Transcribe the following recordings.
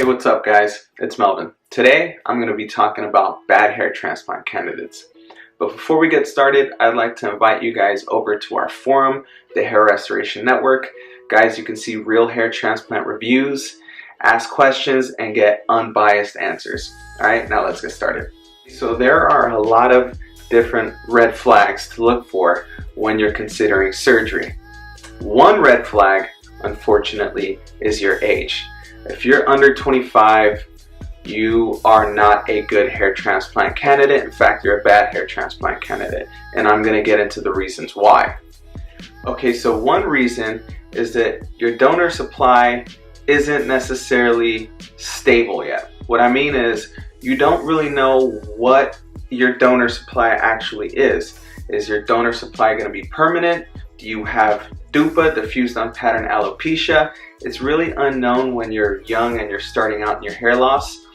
What's up guys? It's Melvin. Today I'm going to be talking about bad hair transplant candidates. But before we get started, I'd like to invite you guys over to our forum, the Hair Restoration Network. Guys, you can see real hair transplant reviews, ask questions, and get unbiased answers. Alright, now let's get started. So there are a lot of different red flags to look for when you're considering surgery. One red flag, unfortunately, is your age. If you're under 25, you are not a good hair transplant candidate. In fact, you're a bad hair transplant candidate. And I'm going to get into the reasons why. Okay, so one reason is that your donor supply isn't necessarily stable yet. What I mean is, you don't really know what your donor supply actually is. Is your donor supply going to be permanent? Do you have DUPA, diffuse unpatterned alopecia? It's really unknown when you're young and you're starting out in your hair loss.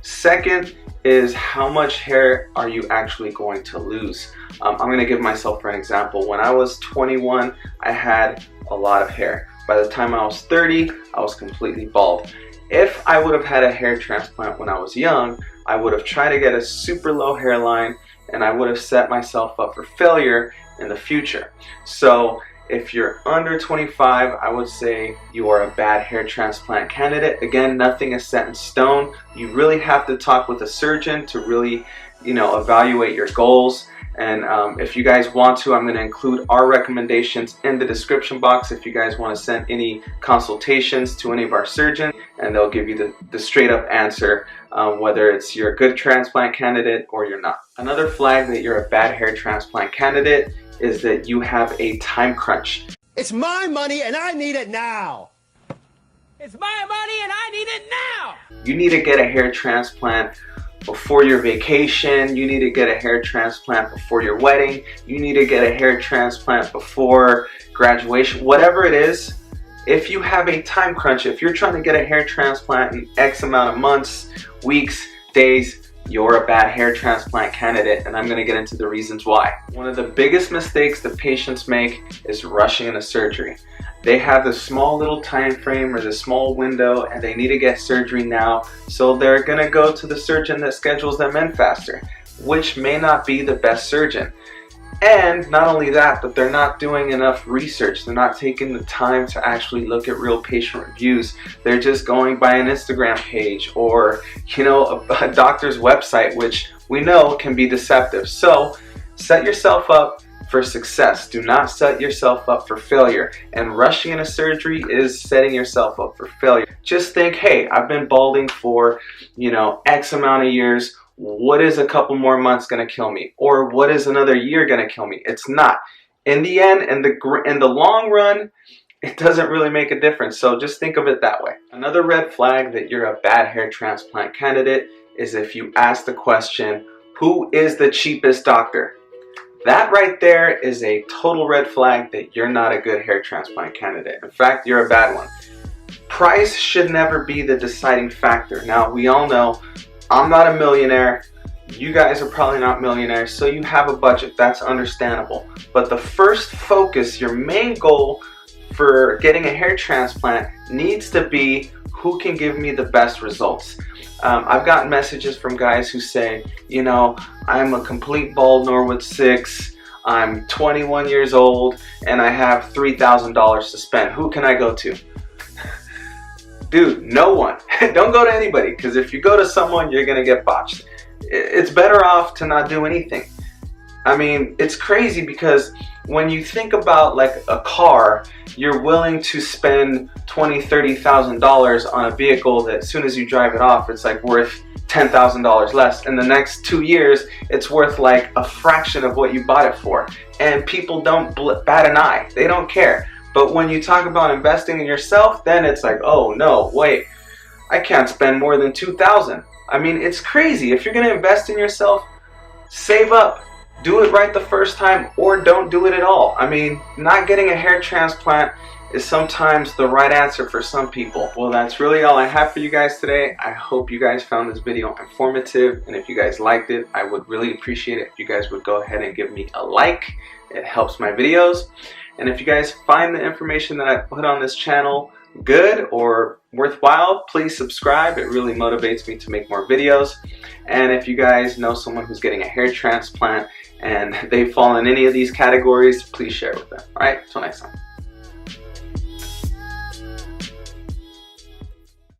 Second is, how much hair are you actually going to lose? I'm going to give myself for an example. When I was 21, I had a lot of hair. By the time I was 30, I was completely bald. If I would have had a hair transplant when I was young, I would have tried to get a super low hairline, and I would have set myself up for failure in the future. So if you're under 25, I would say you are a bad hair transplant candidate. Again, nothing is set in stone. You really have to talk with a surgeon to really, evaluate your goals. And if you guys want to, I'm going to include our recommendations in the description box if you guys want to send any consultations to any of our surgeons, and they'll give you the straight up answer whether it's you're a good transplant candidate or you're not. Another flag that you're a bad hair transplant candidate is that you have a time crunch. It's my money and I need it now. It's my money and I need it now. You need to get a hair transplant before your vacation. You need to get a hair transplant before your wedding. You need to get a hair transplant before graduation. Whatever it is, if you have a time crunch, if you're trying to get a hair transplant in X amount of months, weeks, days, you're a bad hair transplant candidate, and I'm going to get into the reasons why. One of the biggest mistakes the patients make is rushing into surgery. They have this small little time frame or this small window, and they need to get surgery now, so they're going to go to the surgeon that schedules them in faster, which may not be the best surgeon. And not only that, but they're not doing enough research. They're not taking the time to actually look at real patient reviews. They're just going by an Instagram page or, a doctor's website, which we know can be deceptive. So set yourself up for success. Do not set yourself up for failure. And rushing into surgery is setting yourself up for failure. Just think, hey, I've been balding for, X amount of years. What is a couple more months going to kill me? Or what is another year going to kill me? It's not. In the end, in the long run, it doesn't really make a difference. So just think of it that way. Another red flag that you're a bad hair transplant candidate is if you ask the question, who is the cheapest doctor? That right there is a total red flag that you're not a good hair transplant candidate. In fact, you're a bad one. Price should never be the deciding factor. Now, we all know I'm not a millionaire. You guys are probably not millionaires, so you have a budget. That's understandable. But the first focus, your main goal for getting a hair transplant needs to be who can give me the best results. I've gotten messages from guys who say, I'm a complete bald Norwood 6, I'm 21 years old, and I have $3,000 to spend. Who can I go to? Dude, no one. Don't go to anybody, because if you go to someone, you're going to get botched. It's better off to not do anything. I mean, it's crazy because when you think about like a car, you're willing to spend $20,000, $30,000 on a vehicle that as soon as you drive it off, it's like worth $10,000 less. In the next 2 years, it's worth like a fraction of what you bought it for. And people don't bat an eye. They don't care. But when you talk about investing in yourself, then it's like, oh no, wait, I can't spend more than $2,000. I mean, it's crazy. If you're going to invest in yourself, save up. Do it right the first time, or don't do it at all. I mean, not getting a hair transplant is sometimes the right answer for some people. Well, that's really all I have for you guys today. I hope you guys found this video informative, and if you guys liked it, I would really appreciate it if you guys would go ahead and give me a like. It helps my videos. And if you guys find the information that I put on this channel good or worthwhile, please subscribe. It really motivates me to make more videos. And if you guys know someone who's getting a hair transplant and they fall in any of these categories, please share it with them. All right, until next time.